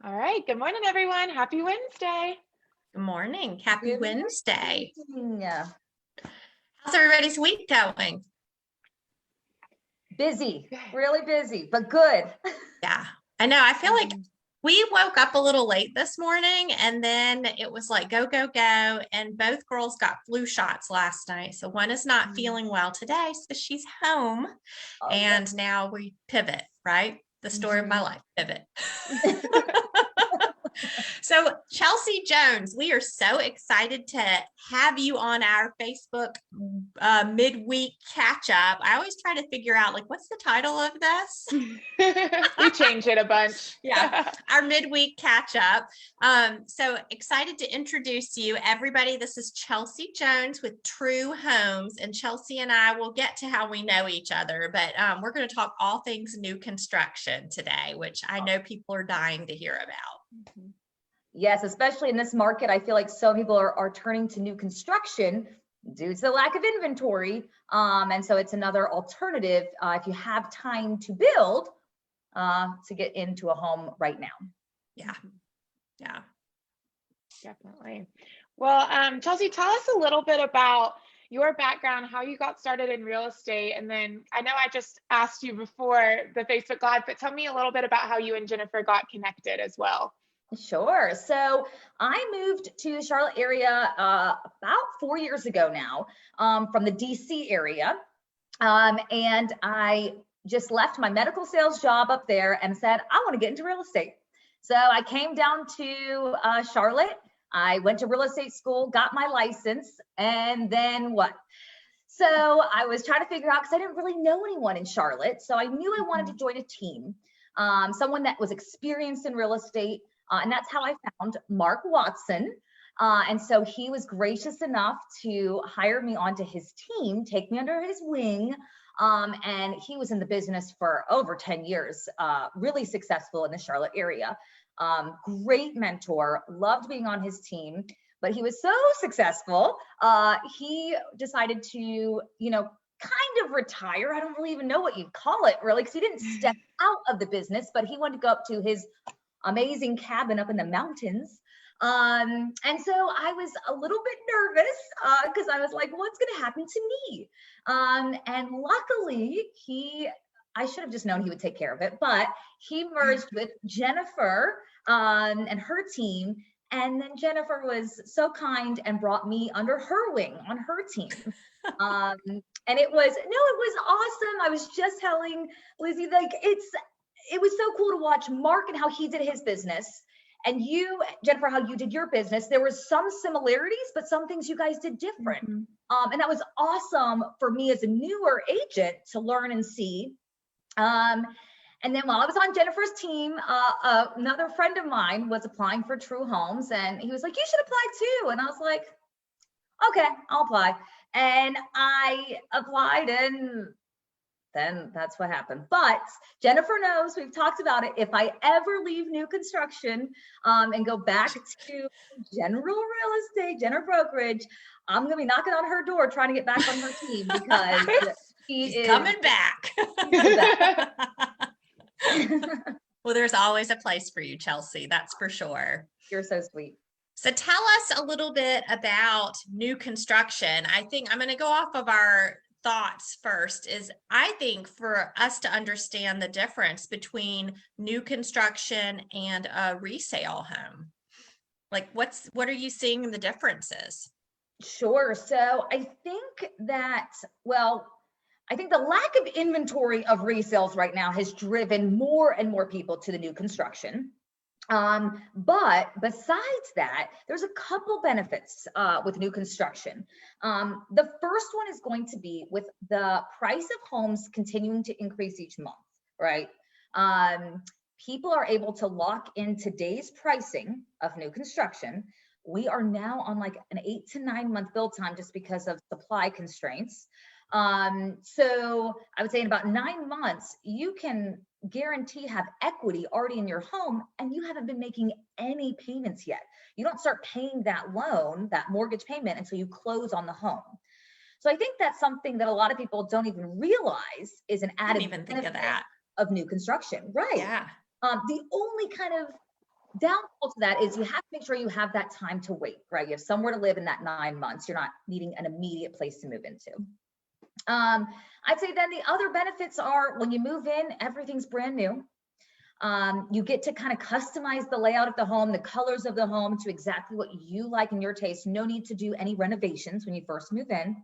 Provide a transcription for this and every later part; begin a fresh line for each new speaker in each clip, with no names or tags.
All right. Good morning, everyone. Happy Wednesday.
Good morning. Happy
Good
Wednesday.
morning.
How's everybody's week going?
Busy, really busy, but good.
Yeah, I know. I feel like
Mhm.
we woke up a little late this morning and then it was like go, go, go. And both girls got flu shots last night. So one is not feeling well today. So she's home.
Oh, yeah.
And now we pivot, right? The story of my
Mhm.
life, pivot. So, Chelsea Jones, we are so excited to have you on our Facebook midweek catch up. I always try to figure out, like, what's the title of this?
We change it a bunch.
Yeah, our midweek catch up. So excited to introduce you, everybody. This is Chelsea Jones with TrueHomes, and Chelsea and I will get to how we know each other, but we're going to talk all things new construction today, which I know people are dying to hear about.
Mhm.
Yes, especially in this market, I feel like so people are turning to new construction due to the lack of inventory. And so it's another alternative if you have time to build to get into a home right now.
Yeah, yeah.
Definitely. Well, Chelsea, tell us a little bit about your background, how you got started in real estate. And then I know I just asked you before the Facebook Live, but tell me a little bit about how you and Jennifer got connected as well.
Sure. So I moved to the Charlotte area about 4 years ago now from the DC area. And I just left my medical sales job up there and said, I want to get into real estate. So I came down to Charlotte. I went to real estate school, got my license, and then what? So I was trying to figure out because I didn't really know anyone in Charlotte. So I knew I wanted to join a team, someone that was experienced in real estate. And that's how I found Mark Watson. And so he was gracious enough to hire me onto his team, take me under his wing. And he was in the business for over 10 years, really successful in the Charlotte area. Great mentor, loved being on his team, but he was so successful, he decided to, kind of retire. I don't really even know what you'd call it really, because he didn't step out of the business, but he wanted to go up to his amazing cabin up in the mountains. And so I was a little bit nervous because I was like, what's going to happen to me? And luckily, I should have just known he would take care of it, but he merged with Jennifer and her team. And then Jennifer was so kind and brought me under her wing on her team. And it was awesome. I was just telling Lizzie, like, it was so cool to watch Mark and how he did his business, and you, Jennifer, how you did your business. There was some similarities, but some things you guys did different. And that was awesome for me as a newer agent to learn and see. And then while I was on Jennifer's team, another friend of mine was applying for TrueHomes, and he was like, you should apply too. And I was like, okay, I'll apply. And I applied, and then that's what happened. But Jennifer knows, we've talked about it. If I ever leave new construction and go back to general real estate, general brokerage, I'm going to be knocking on her door trying to get back on her team because
She's coming back. Well, there's always a place for you, Chelsea. That's for sure.
You're so sweet.
So tell us a little bit about new construction. I think I'm going to go off of our thoughts first. Is I think for us to understand the difference between new construction and a resale home, like what are you seeing the differences?
Sure. So I think that, I think the lack of inventory of resales right now has driven more and more people to the new construction. But besides that, there's a couple benefits with new construction. The first one is going to be with the price of homes continuing to increase each month, right? People are able to lock in today's pricing of new construction. We are now on like an 8 to 9 month build time just because of supply constraints. So I would say in about 9 months, you can guarantee have equity already in your home, and you haven't been making any payments yet. You don't start paying that loan, that mortgage payment, until you close on the home. So I think that's something that a lot of people don't even realize is an added
I didn't even think of that.
of new construction, right?
Yeah.
The only kind of downfall to that is you have to make sure you have that time to wait, right? You have somewhere to live in that 9 months. You're not needing an immediate place to move into. I'd say then the other benefits are when you move in, everything's brand new. You get to kind of customize the layout of the home, the colors of the home to exactly what you like in your taste. No need to do any renovations when you first move in.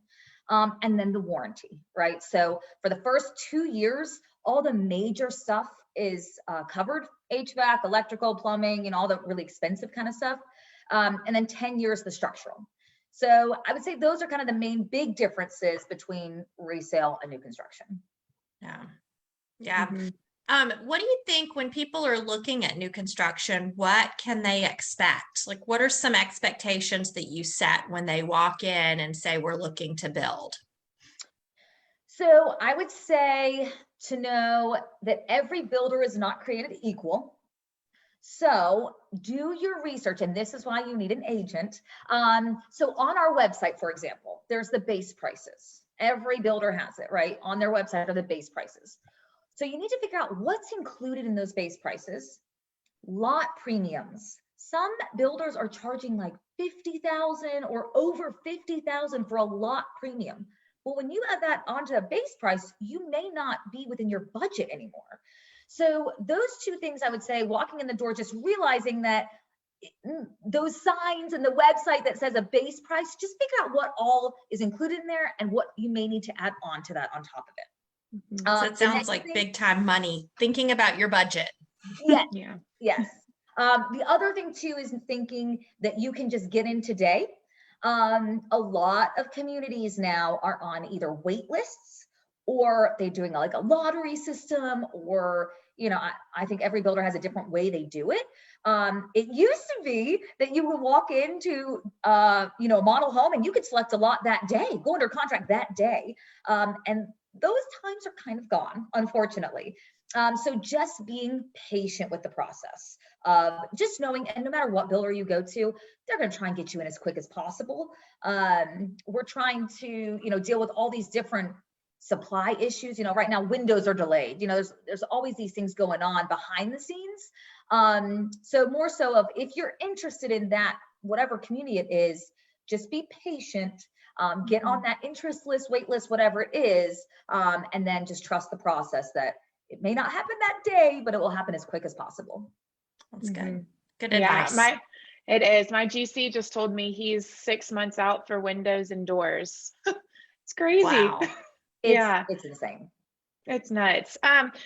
And then the warranty, right? So for the first 2 years, all the major stuff is covered: HVAC, electrical, plumbing, and all the really expensive kind of stuff. And then 10 years, the structural. So I would say those are kind of the main big differences between resale and new construction.
Yeah. Yeah.
Mm-hmm.
What do you think when people are looking at new construction, what can they expect? Like, what are some expectations that you set when they walk in and say, we're looking to build?
So I would say to know that every builder is not created equal. So do your research, and this is why you need an agent. So on our website, for example, there's the base prices. Every builder has it, right? On their website are the base prices. So you need to figure out what's included in those base prices. Lot premiums. Some builders are charging like $50,000 or over $50,000 for a lot premium. Well, when you add that onto a base price, you may not be within your budget anymore. So those two things, I would say, walking in the door, just realizing that those signs and the website that says a base price, just figure out what all is included in there and what you may need to add on to that on top of it.
So it sounds like big time money, thinking about your budget.
Yes.
Yeah.
Yes. The other thing too is thinking that you can just get in today. A lot of communities now are on either wait lists or they're doing like a lottery system, or, you know, I think every builder has a different way they do it. It used to be that you would walk into, you know, a model home and you could select a lot that day, go under contract that day. And those times are kind of gone, unfortunately. So just being patient with the process, just knowing, and no matter what builder you go to, they're going to try and get you in as quick as possible. We're trying to, you know, deal with all these different supply issues. You know, right now windows are delayed. You know, there's always these things going on behind the scenes. So more so of, if you're interested in that, whatever community it is, just be patient. Get on that interest list, wait list, whatever it is, and then just trust the process that it may not happen that day, but it will happen as quick as possible.
That's good. Good
Yeah,
advice.
it is. My GC just told me he's 6 months out for windows and doors. It's crazy.
Wow.
It's insane.
It's nuts.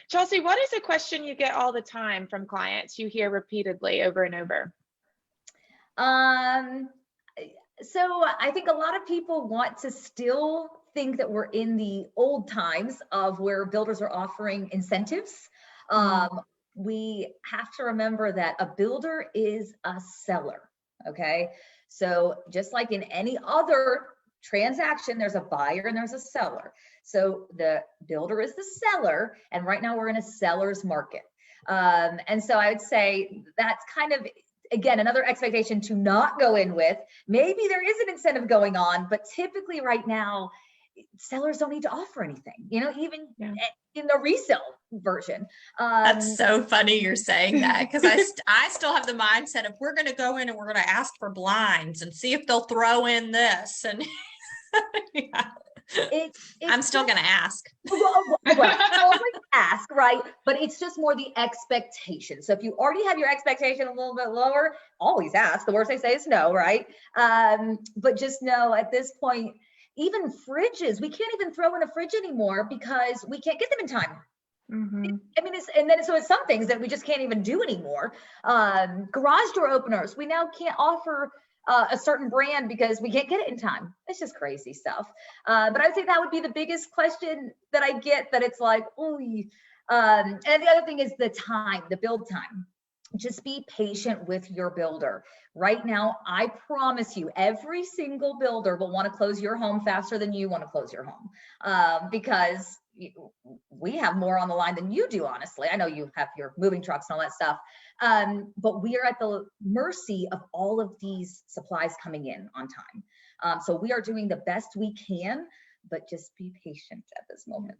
Chelsea, what is a question you get all the time from clients, you hear repeatedly over and over?
So I think a lot of people want to still think that we're in the old times of where builders are offering incentives. We have to remember that a builder is a seller, okay? So just like in any other transaction, there's a buyer and there's a seller. So the builder is the seller, and right now we're in a seller's market. And so I would say that's kind of, again, another expectation to not go in with. Maybe there is an incentive going on, but typically right now, sellers don't need to offer anything, you know, even in the resale version.
That's so funny you're saying that, because I still have the mindset of, we're going to go in and we're going to ask for blinds and see if they'll throw in this. And I'm still going to ask.
Always ask, right? But it's just more the expectation. So if you already have your expectation a little bit lower, always ask. The worst they say is no, right? But just know at this point, even fridges, we can't even throw in a fridge anymore because we can't get them in time. I mean, so it's some things that we just can't even do anymore. Garage door openers, we now can't offer a certain brand because we can't get it in time. It's just crazy stuff. But I'd say that would be the biggest question that I get, that it's like, oh, and the other thing is the time, the build time. Just be patient with your builder. Right now, I promise you, every single builder will want to close your home faster than you want to close your home, because we have more on the line than you do, honestly. I know you have your moving trucks and all that stuff, but we are at the mercy of all of these supplies coming in on time. So we are doing the best we can, but just be patient at this moment.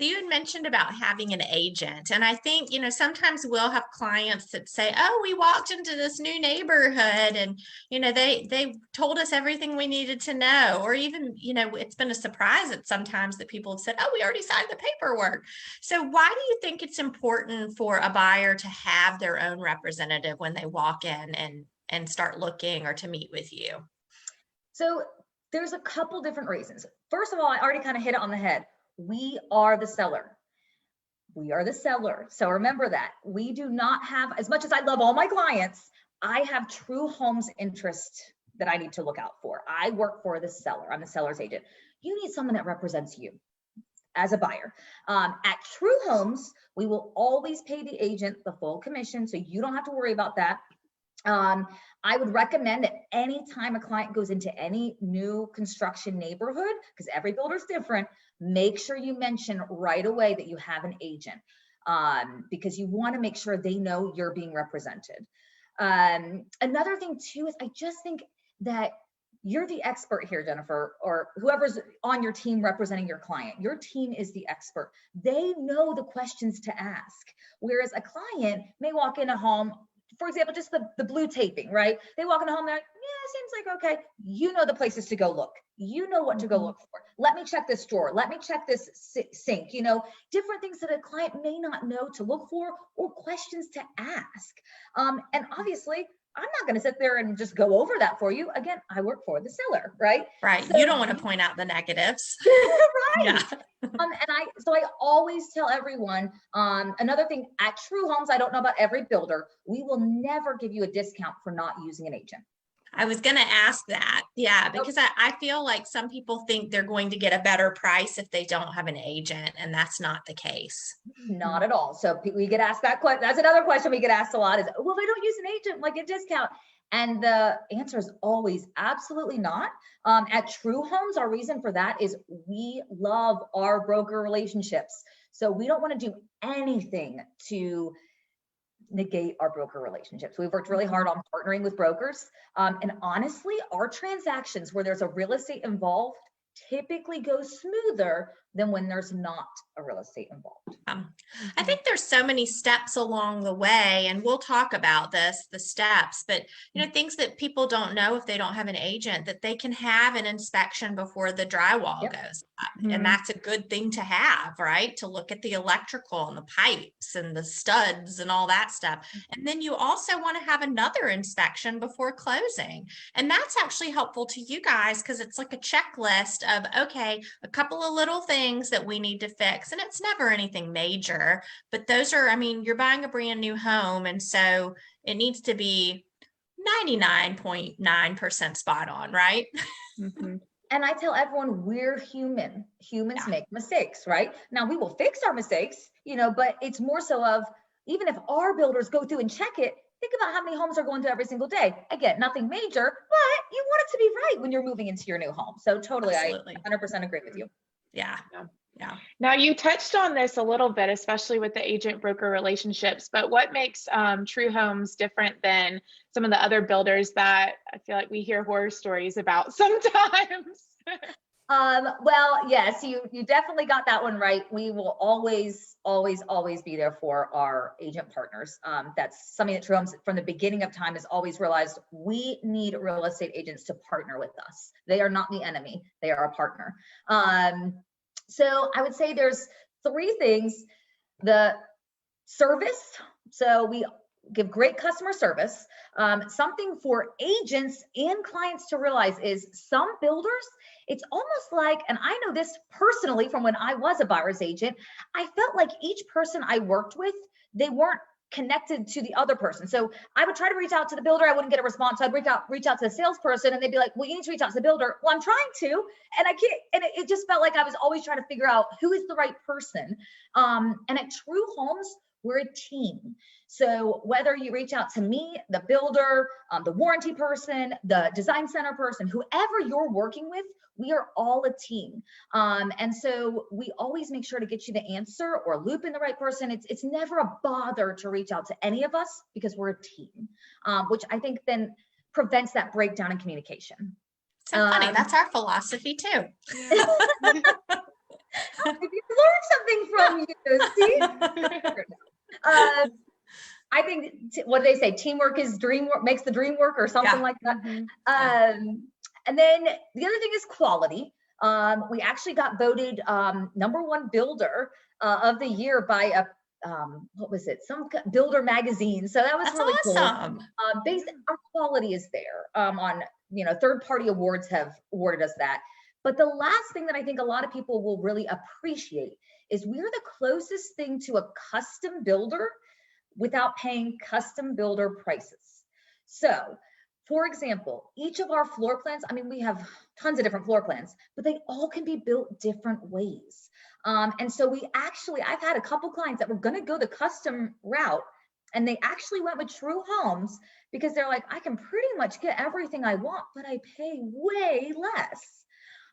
You had mentioned about having an agent. And I think, sometimes we'll have clients that say, oh, we walked into this new neighborhood and, they told us everything we needed to know. Or even, it's been a surprise at sometimes that people have said, oh, we already signed the paperwork. So why do you think it's important for a buyer to have their own representative when they walk in and start looking or to meet with you?
So there's a couple different reasons. First of all, I already kind of hit it on the head. We are the seller. We are the seller. So remember that. We do not have, as much as I love all my clients, I have TrueHomes interest that I need to look out for. I work for the seller. I'm the seller's agent. You need someone that represents you as a buyer. At TrueHomes, we will always pay the agent the full commission, so you don't have to worry about that. I would recommend that anytime a client goes into any new construction neighborhood, because every builder is different, make sure you mention right away that you have an agent, because you want to make sure they know you're being represented. Another thing too is I just think that you're the expert here, Jennifer, or whoever's on your team representing your client. Your team is the expert. They know the questions to ask. Whereas a client may walk in a home, for example, just the blue taping, right? They walk in a home, they're like, yeah, seems like okay. You know the places to go look. You know what to go look for. Let me check this drawer. Let me check this sink. Different things that a client may not know to look for or questions to ask. And obviously, I'm not going to sit there and just go over that for you. Again, I work for the seller, right?
Right. So, you don't want to point out the negatives.
Right.
Yeah.
So I always tell everyone, another thing at TrueHomes, I don't know about every builder, we will never give you a discount for not using an agent.
I was going to ask that. Yeah, because I feel like some people think they're going to get a better price if they don't have an agent, and that's not the case.
Not at all. So we get asked that question. That's another question we get asked a lot is, well, if I don't use an agent, like a discount. And the answer is always absolutely not. At TrueHomes, our reason for that is we love our broker relationships. So we don't want to do anything to negate our broker relationships. We've worked really hard on partnering with brokers. And honestly, our transactions where there's a real estate involved typically go smoother than when there's not a real estate involved.
I think there's so many steps along the way, and we'll talk about the steps, but things that people don't know if they don't have an agent, that they can have an inspection before the drywall goes up. And that's a good thing to have, right? To look at the electrical and the pipes and the studs and all that stuff. And then you also want to have another inspection before closing. And that's actually helpful to you guys because it's like a checklist of, okay, a couple of little things that we need to fix. And it's never anything major, but those are, you're buying a brand new home. And so it needs to be 99.9% spot on, right?
And I tell everyone we're human. Humans make mistakes, right? Now we will fix our mistakes, but it's more so of, even if our builders go through and check it, think about how many homes are going through every single day. Again, nothing major, but you want it to be right when you're moving into your new home. So totally, absolutely. I 100% agree with you.
Yeah.
Now you touched on this a little bit, especially with the agent broker relationships, but what makes TrueHomes different than some of the other builders that I feel like we hear horror stories about sometimes?
Well, yes, you definitely got that one right. We will always be there for our agent partners. That's something that TrueHomes from the beginning of time has always realized. We need real estate agents to partner with us. They are not the enemy. They are a partner. So I would say there's three things. The service. So we give great customer service. Something for agents and clients to realize is some builders, it's almost like, and I know this personally from when I was a buyer's agent, I felt like each person I worked with, they weren't connected to the other person. So I would try to reach out to the builder, I wouldn't get a response. So I'd reach out to the salesperson and they'd be like, well, you need to reach out to the builder. Well, I'm trying to, and I can't, and it just felt like I was always trying to figure out who is the right person. And at TrueHomes, we're a team. So whether you reach out to me, the builder, the warranty person, the design center person, whoever you're working with, we are all a team. And so we always make sure to get you the answer or loop in the right person. It's never a bother to reach out to any of us because we're a team, which I think then prevents that breakdown in communication.
So funny. That's our philosophy too.
Maybe I learned something from you. See? I think what do they say? Teamwork is dream work, makes the dream work, or something like that. And then the other thing is quality. We actually got voted #1 builder of the year by a what was it? Some builder magazine. So that was
That's
really
awesome.
cool. Our quality is there. On third-party awards have awarded us that. But the last thing that I think a lot of people will really appreciate is we're the closest thing to a custom builder without paying custom builder prices. So, for example, each of our floor plans, I mean, we have tons of different floor plans, but they all can be built different ways. And so I've had a couple clients that were going to go the custom route, and they actually went with TrueHomes because they're like, I can pretty much get everything I want, but I pay way less.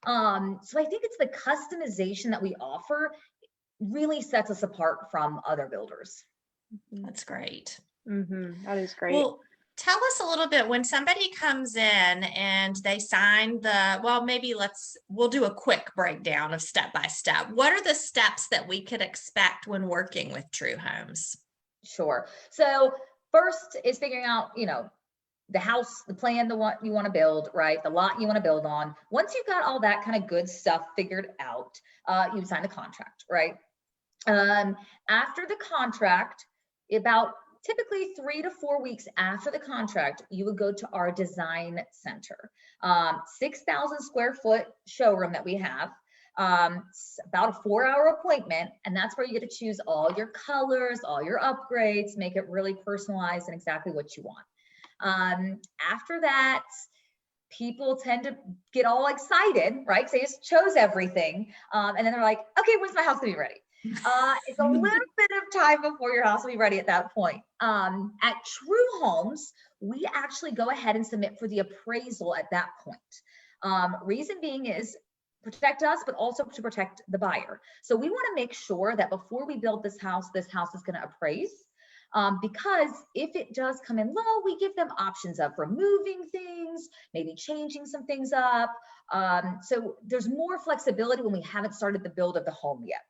So I think it's the customization that we offer really sets us apart from other builders.
That's great.
That is great.
Well, tell us a little bit when somebody comes in and they sign we'll do a quick breakdown of step by step. What are the steps that we could expect when working with TrueHomes?
Sure. So first is figuring out, the house, the plan, the what you want to build, right? The lot you want to build on. Once you've got all that kind of good stuff figured out, you sign the contract, right? After the contract, about typically 3 to 4 weeks after the contract, you would go to our design center, 6,000 square foot showroom that we have. About a 4-hour appointment, and that's where you get to choose all your colors, all your upgrades, make it really personalized and exactly what you want. After that, people tend to get all excited, right? So they just chose everything. And then they're like, okay, when's my house gonna be ready? It's a little bit of time before your house will be ready at that point. At TrueHomes, we actually go ahead and submit for the appraisal at that point. Reason being is protect us, but also to protect the buyer. So we want to make sure that before we build this house is going to appraise. Because if it does come in low, we give them options of removing things, maybe changing some things up. So there's more flexibility when we haven't started the build of the home yet.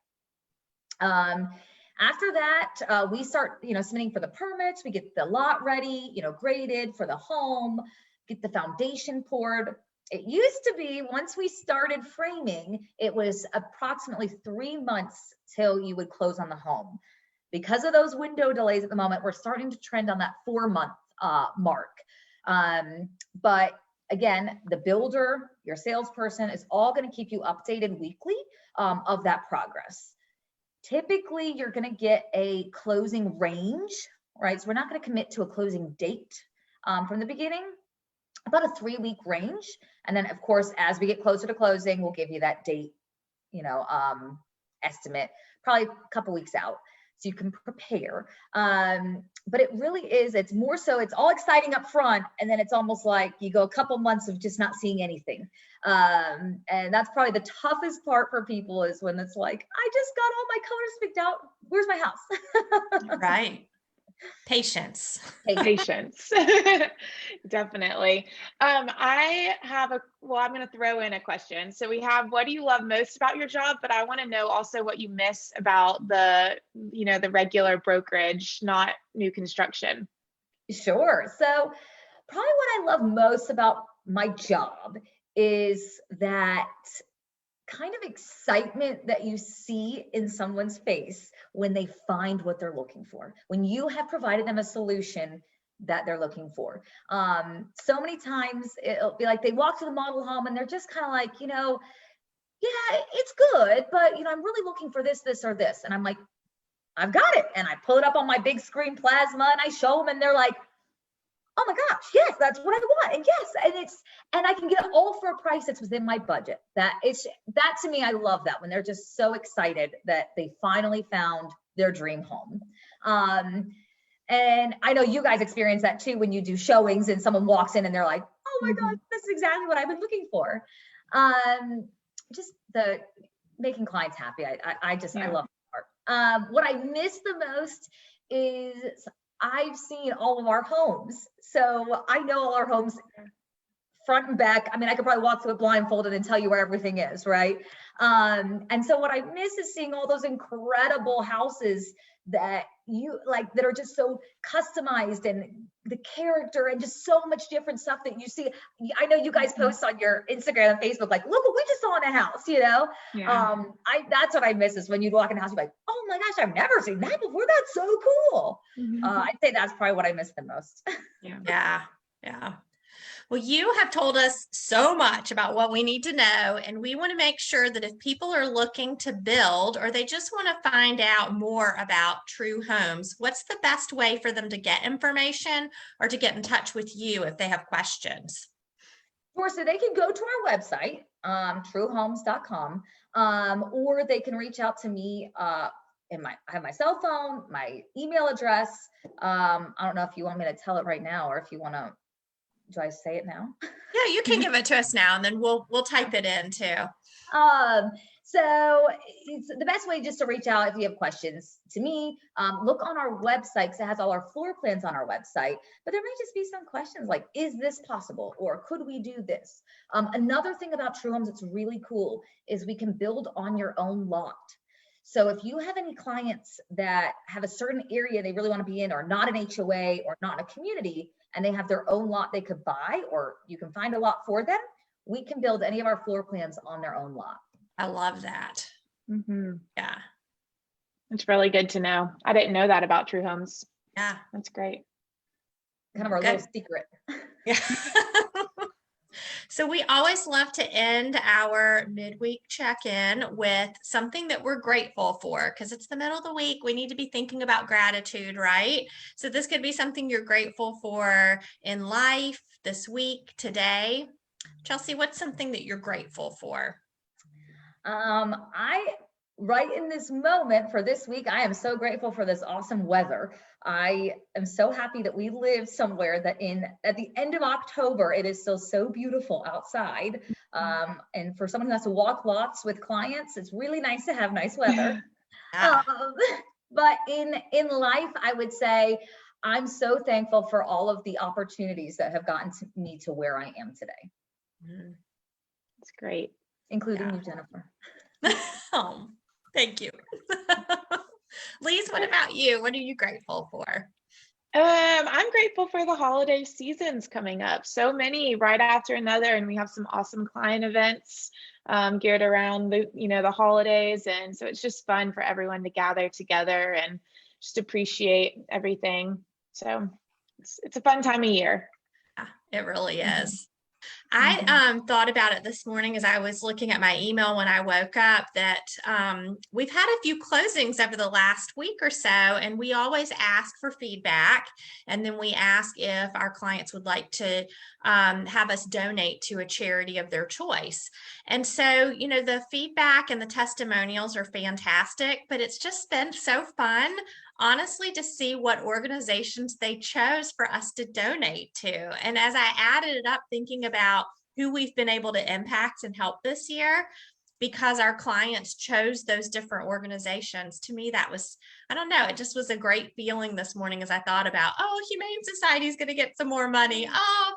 After that, we start, submitting for the permits. We get the lot ready, graded for the home, get the foundation poured. It used to be, once we started framing, it was approximately 3 months till you would close on the home. Because of those window delays at the moment, we're starting to trend on that 4-month mark. But again, the builder, your salesperson is all going to keep you updated weekly of that progress. Typically, you're going to get a closing range, right? So we're not going to commit to a closing date from the beginning, about a 3-week range. And then, of course, as we get closer to closing, we'll give you that date, estimate, probably a couple weeks out, so you can prepare. But it really is, it's more so, it's all exciting up front, and then it's almost like you go a couple months of just not seeing anything. And that's probably the toughest part for people, is when it's like, I just got all my colors picked out, where's my house?
Right. Patience.
Definitely. I'm going to throw in a question. So we have, what do you love most about your job? But I want to know also what you miss about the regular brokerage, not new construction.
Sure. So probably what I love most about my job is that kind of excitement that you see in someone's face when they find what they're looking for, when you have provided them a solution that they're looking for. So many times it'll be like they walk to the model home and they're just kind of like, yeah, it's good, but I'm really looking for this, this, or this. And I'm like, I've got it. And I pull it up on my big screen plasma and I show them, and they're like, oh my gosh, yes, that's what I want. And yes, and I can get it all for a price that's within my budget. That to me, I love that, when they're just so excited that they finally found their dream home. And I know you guys experience that too, when you do showings and someone walks in and they're like, oh my God, this is exactly what I've been looking for. Just the making clients happy. I love that part. What I miss the most is I've seen all of our homes. So I know all our homes front and back. I mean, I could probably walk through it blindfolded and tell you where everything is, right? And so what I miss is seeing all those incredible houses that you like, that are just so customized, and the character, and just so much different stuff that you see. I know you guys post on your Instagram and Facebook, like, look what we just saw in a house, you know?
Yeah.
That's what I miss, is when you'd walk in a house, you're like, oh my gosh, I've never seen that before. That's so cool. I'd say that's probably what I miss the most.
Yeah. Well, you have told us so much about what we need to know, and we want to make sure that if people are looking to build, or they just want to find out more about True Homes, what's the best way for them to get information or to get in touch with you if they have questions?
Sure, so they can go to our website, TrueHomes.com, or they can reach out to me. I have my cell phone, my email address. I don't know if you want me to tell it right now, or if you want to. Do I say it now?
Yeah, you can give it to us now, and then we'll type it in too.
So it's the best way just to reach out if you have questions to me. Look on our website, because it has all our floor plans on our website, but there may just be some questions like, is this possible? Or could we do this? Another thing about True Homes that's really cool is we can build on your own lot. So if you have any clients that have a certain area they really want to be in, or not an HOA, or not in a community, and they have their own lot they could buy, or you can find a lot for them, we can build any of our floor plans on their own lot.
I love that. Yeah.
It's really good to know. I didn't know that about True Homes.
Yeah.
That's great.
Kind of our little secret.
Yeah. So we always love to end our midweek check-in with something that we're grateful for, because it's the middle of the week. We need to be thinking about gratitude, right? So this could be something you're grateful for in life, this week, today. Chelsea, what's something that you're grateful for?
Right in this moment for this week, I am so grateful for this awesome weather. I am so happy that we live somewhere that at the end of October, it is still so beautiful outside. And for someone who has to walk lots with clients, it's really nice to have nice weather. But in life, I would say I'm so thankful for all of the opportunities that have gotten me to where I am today.
That's great.
Including you, Jennifer.
Oh, thank you. Lise, what about you? What are you grateful for?
I'm grateful for the holiday seasons coming up. So many right after another, and we have some awesome client events geared around the holidays, and so it's just fun for everyone to gather together and just appreciate everything. So it's a fun time of year.
Yeah, it really is. I thought about it this morning as I was looking at my email when I woke up, that we've had a few closings over the last week or so, and we always ask for feedback, and then we ask if our clients would like to have us donate to a charity of their choice. And so, the feedback and the testimonials are fantastic, but it's just been so fun, honestly, to see what organizations they chose for us to donate to. And as I added it up, thinking about who we've been able to impact and help this year, because our clients chose those different organizations, to me, that was, I don't know, it just was a great feeling this morning as I thought about, Humane Society is going to get some more money.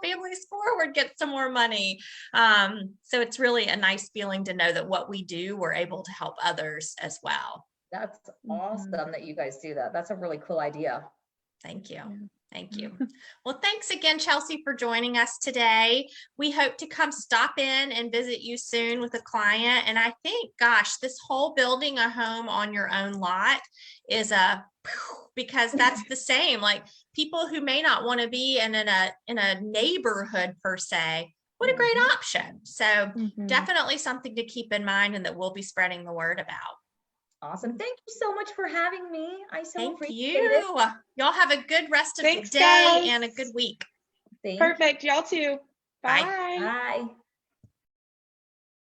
Families Forward gets some more money. So it's really a nice feeling to know that what we do, we're able to help others as well.
That's awesome that you guys do that. That's a really cool idea.
Thank you. Thank you. Well, thanks again, Chelsea, for joining us today. We hope to come stop in and visit you soon with a client. And I think, gosh, this whole building a home on your own lot is because that's the same, like people who may not want to be in a neighborhood per se. What a great option. So definitely something to keep in mind, and that we'll be spreading the word about.
Awesome. Thank you so much for having me. I so appreciate it.
Y'all have a good rest of the day, guys, and a good week.
Perfect. Y'all too. Bye.
Bye.